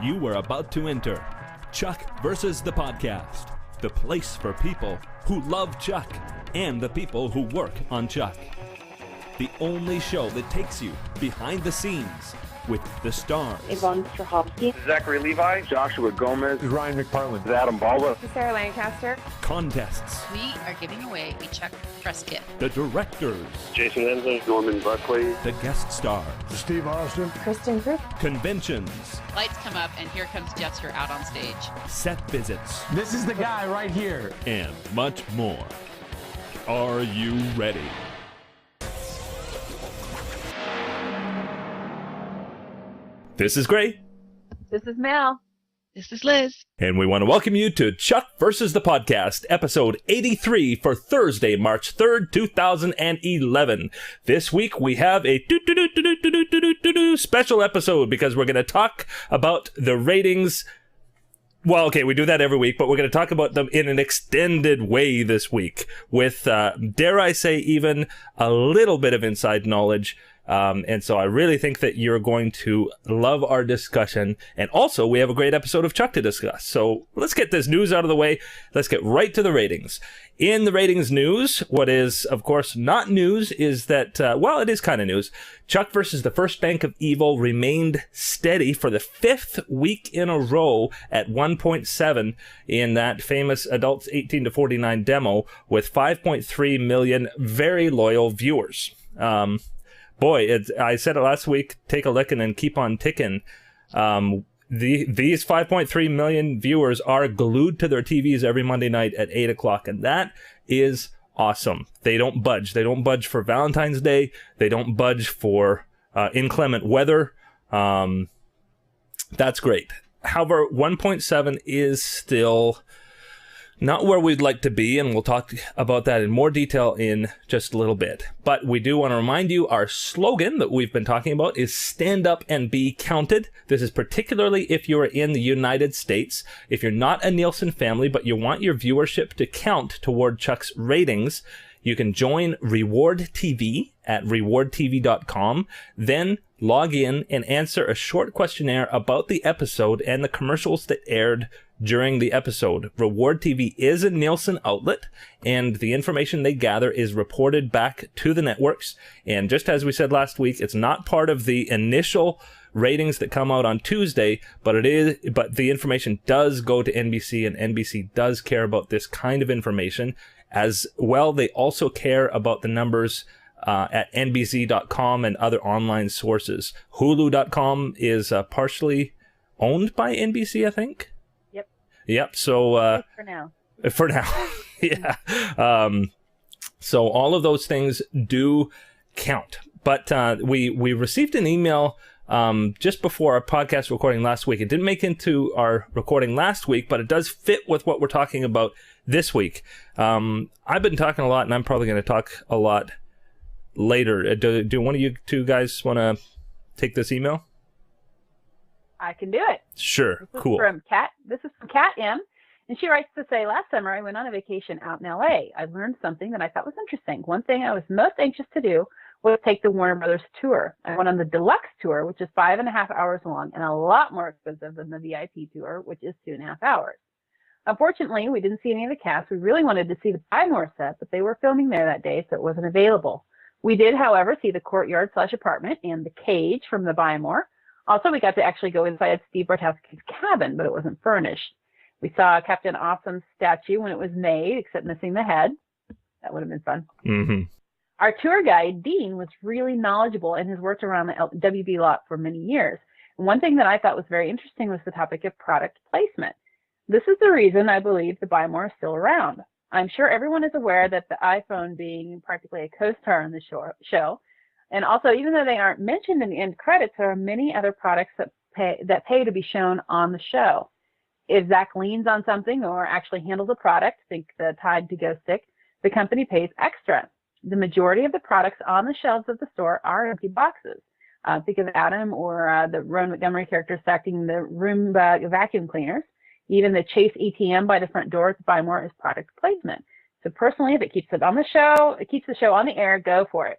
You are about to enter Chuck versus the podcast, the place for people who love Chuck and the people who work on Chuck. The only show that takes you behind the scenes with the stars. Yvonne Strahovski. Zachary Levi. Joshua Gomez. Ryan McParland. Adam Balda. Sarah Lancaster. Contests. We are giving away a Chuck press kit. The directors. Jason Hensley. Norman Buckley. The guest stars. Steve Austin. Kristen Group. Conventions. Lights come up, and here comes Jester out on stage. Set visits. This is the guy right here. And much more. Are you ready? This is Gray. This is Mel. This is Liz. And we want to welcome you to Chuck versus the Podcast, episode 83 for Thursday, March 3rd, 2011. This week we have a special episode because we're going to talk about the ratings. Well, okay, we do that every week, but we're going to talk about them in an extended way this week with, dare I say, even a little bit of inside knowledge. And so I really think that you're going to love our discussion. And also, we have a great episode of Chuck to discuss. So let's get this news out of the way. Let's get right to the ratings. In the ratings news, what is, of course, not news is that, well, it is kind of news. Chuck versus the First Bank of Evil remained steady for the fifth week in a row at 1.7 in that famous adults 18 to 49 demo with 5.3 million very loyal viewers. Boy, I said it last week, take a lickin' and keep on ticking. These 5.3 million viewers are glued to their TVs every Monday night at 8 o'clock, and that is awesome. They don't budge. They don't budge for Valentine's Day. They don't budge for inclement weather. That's great. However, 1.7 is still not where we'd like to be, and we'll talk about that in more detail in just a little bit. But we do want to remind you our slogan that we've been talking about is stand up and be counted. This is particularly if you're in the United States. If you're not a Nielsen family, but you want your viewership to count toward Chuck's ratings, you can join Reward TV at rewardtv.com, then log in and answer a short questionnaire about the episode and the commercials that aired during the episode. Reward TV is a Nielsen outlet, and the information they gather is reported back to the networks. And just as we said last week, it's not part of the initial ratings that come out on Tuesday, but the information does go to NBC, and NBC does care about this kind of information. As well, they also care about the numbers at NBC.com and other online sources. Hulu.com is partially owned by NBC, I think. Yep. So for now. For now, yeah. So all of those things do count. But we received an email just before our podcast recording last week. It didn't make into our recording last week, but it does fit with what we're talking about this week. I've been talking a lot, and I'm probably going to talk a lot later. Do one of you two guys want to take this email? I can do it. Sure. Cool. This is from Kat M. And she writes to say, last summer I went on a vacation out in LA. I learned something that I thought was interesting. One thing I was most anxious to do was take the Warner Brothers tour. I went on the deluxe tour, which is 5.5 hours long and a lot more expensive than the VIP tour, which is 2.5 hours. Unfortunately, we didn't see any of the cast. We really wanted to see the Bymore set, but they were filming there that day, so it wasn't available. We did, however, see the courtyard/apartment and the cage from the Bymore. Also, we got to actually go inside Steve Bartkowski's cabin, but it wasn't furnished. We saw Captain Awesome's statue when it was made, except missing the head. That would have been fun. Mm-hmm. Our tour guide, Dean, was really knowledgeable and has worked around the WB lot for many years. And one thing that I thought was very interesting was the topic of product placement. This is the reason I believe the Bymore is still around. I'm sure everyone is aware that the iPhone being practically a co-star on the show. And also, even though they aren't mentioned in the end credits, there are many other products that pay to be shown on the show. If Zach leans on something or actually handles a product, think the Tide to-go stick, the company pays extra. The majority of the products on the shelves of the store are empty boxes. Think of Adam or the Rowan Montgomery character stacking the room vacuum cleaners. Even the Chase ATM by the front door at the Bymore is product placement. So personally, if it keeps it on the show, it keeps the show on the air, go for it.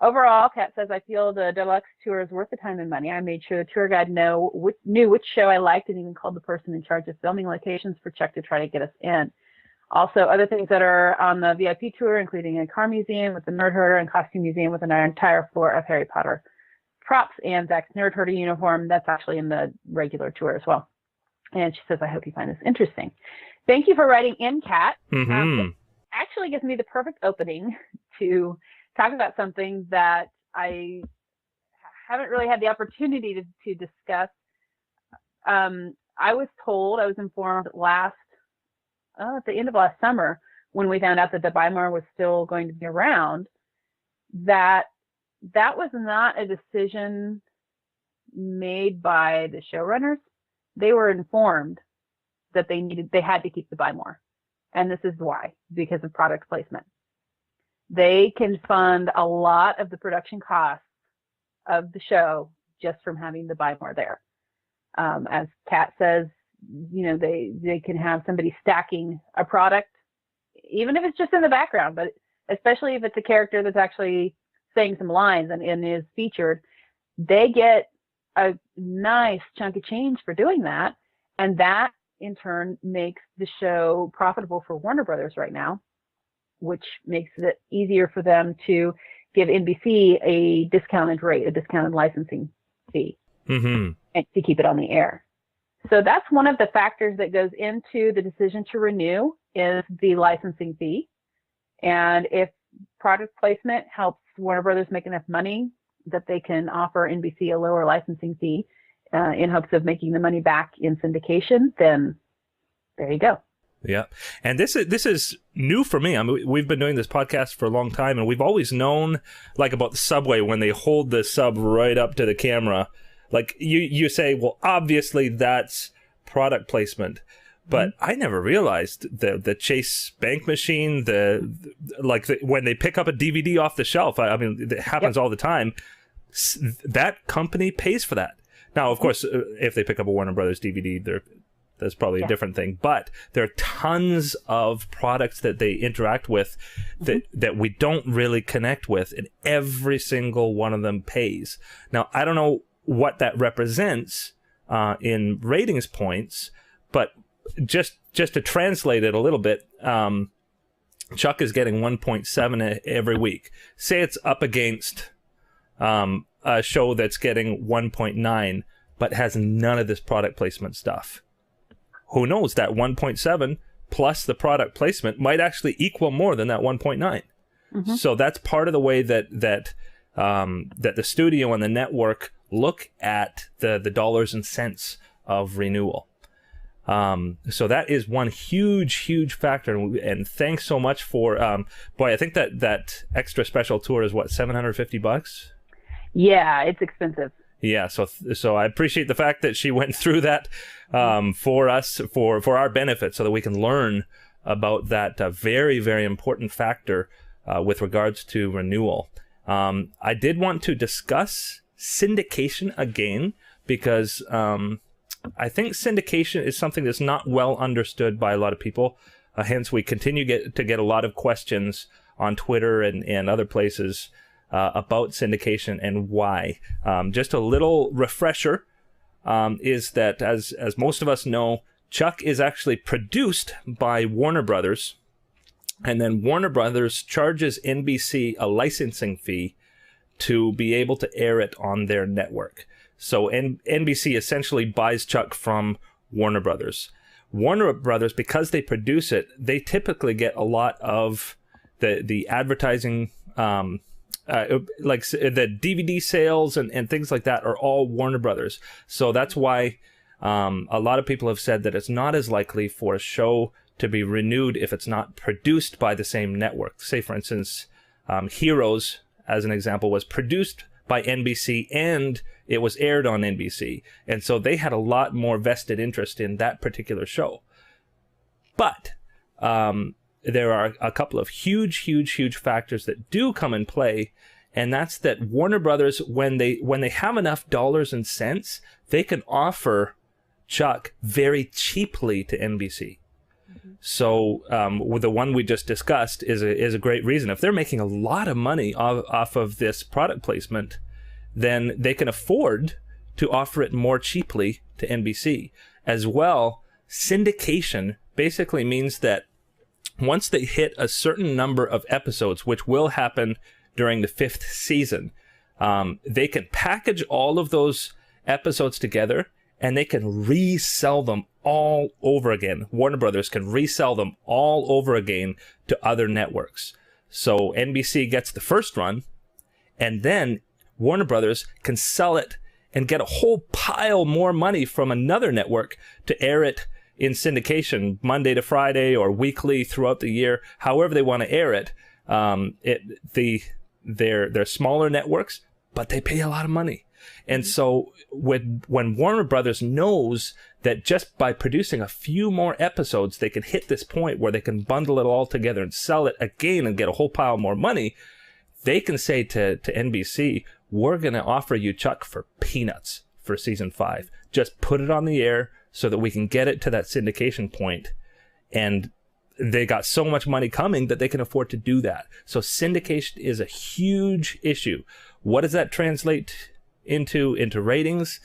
Overall, Kat says, I feel the deluxe tour is worth the time and money. I made sure the tour guide knew which show I liked and even called the person in charge of filming locations for Chuck to try to get us in. Also, other things that are on the VIP tour, including a car museum with the Nerd Herder and costume museum with an entire floor of Harry Potter props and Zach's Nerd Herder uniform. That's actually in the regular tour as well. And she says, I hope you find this interesting. Thank you for writing in, Kat. It actually gives me the perfect opening to talk about something that I haven't really had the opportunity to discuss. I was informed at the end of last summer, when we found out that the Bymore was still going to be around, that was not a decision made by the showrunners. They were informed that they had to keep the Bymore. And this is why, because of product placement. They can fund a lot of the production costs of the show just from having the Bymore there. As Kat says, they can have somebody stacking a product, even if it's just in the background, but especially if it's a character that's actually saying some lines and is featured, they get a nice chunk of change for doing that. And that in turn makes the show profitable for Warner Brothers right now, which makes it easier for them to give NBC a discounted rate, a discounted licensing fee, and to keep it on the air. So that's one of the factors that goes into the decision to renew is the licensing fee. And if product placement helps Warner Brothers make enough money that they can offer NBC a lower licensing fee in hopes of making the money back in syndication, then there you go. Yeah. And this is new for me. I mean, we've been doing this podcast for a long time, and we've always known, like, about the subway when they hold the sub right up to the camera. Like, you say, well, obviously that's product placement. But I never realized the Chase bank machine, when they pick up a DVD off the shelf, I mean, it happens all the time. That company pays for that. Now, of course, if they pick up a Warner Brothers DVD, that's probably a different thing. But there are tons of products that they interact with that we don't really connect with, and every single one of them pays. Now, I don't know what that represents in ratings points, but just to translate it a little bit, Chuck is getting 1.7 every week. Say it's up against a show that's getting 1.9, but has none of this product placement stuff. Who knows? That 1.7 plus the product placement might actually equal more than that 1.9. So that's part of the way that the studio and the network look at the dollars and cents of renewal. So that is one huge factor, and thanks so much for I think that extra special tour is what, $750? Yeah, it's expensive. Yeah, so I appreciate the fact that she went through that for us, for our benefit, so that we can learn about that very, very important factor with regards to renewal. I did want to discuss syndication again, because I think syndication is something that's not well understood by a lot of people. Hence, we continue to get a lot of questions on Twitter and other places about syndication and why. Just a little refresher is that, as most of us know, Chuck is actually produced by Warner Brothers, and then Warner Brothers charges NBC a licensing fee to be able to air it on their network. So NBC essentially buys Chuck from Warner Brothers. Warner Brothers, because they produce it, they typically get a lot of the advertising, like the DVD sales and things like that are all Warner Brothers. So that's why a lot of people have said that it's not as likely for a show to be renewed if it's not produced by the same network. Say, for instance, Heroes, as an example, was produced by NBC and it was aired on NBC. And so they had a lot more vested interest in that particular show. But there are a couple of huge factors that do come in play. And that's that Warner Brothers, when they have enough dollars and cents, they can offer Chuck very cheaply to NBC. So with the one we just discussed is a great reason. If they're making a lot of money off of this product placement, then they can afford to offer it more cheaply to NBC. As well, syndication basically means that once they hit a certain number of episodes, which will happen during the 5th season, they can package all of those episodes together and they can resell them all over again. Warner Brothers can resell them all over again to other networks. So NBC gets the first run, and then Warner Brothers can sell it and get a whole pile more money from another network to air it in syndication Monday to Friday or weekly throughout the year, however they want to air it. They're smaller networks, but they pay a lot of money. And so when Warner Brothers knows that just by producing a few more episodes, they can hit this point where they can bundle it all together and sell it again and get a whole pile more money, they can say to NBC, we're going to offer you, Chuck, for peanuts for season 5. Just put it on the air so that we can get it to that syndication point. And they got so much money coming that they can afford to do that. So syndication is a huge issue. What does that translate into ratings?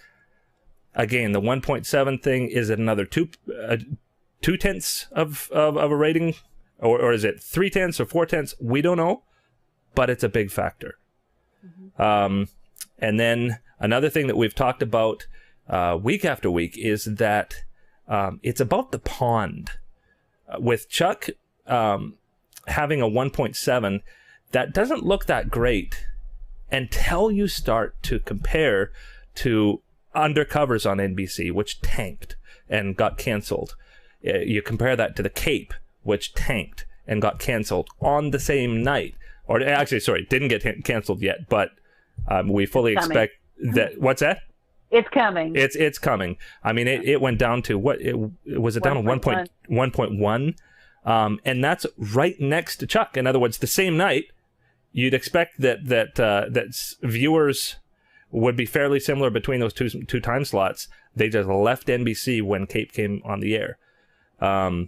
Again, the 1.7 thing is another 2/10 of a rating, or is it 3/10 or 4/10? We don't know, but it's a big factor. And then another thing that we've talked about week after week is that it's about the pond. With Chuck having a 1.7, that doesn't look that great until you start to compare to Undercovers on NBC, which tanked and got canceled. You compare that to The Cape, which tanked and got canceled on the same night. Or actually, sorry, didn't get canceled yet, but we fully expect that. What's that? It's coming. It's coming. I mean, it went down to what? It was it down to 1.1, and that's right next to Chuck. In other words, the same night, you'd expect that viewers would be fairly similar between those two time slots. They just left NBC when Cape came on the air. So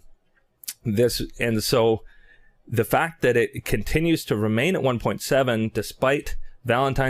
the fact that it continues to remain at 1.7 despite Valentine's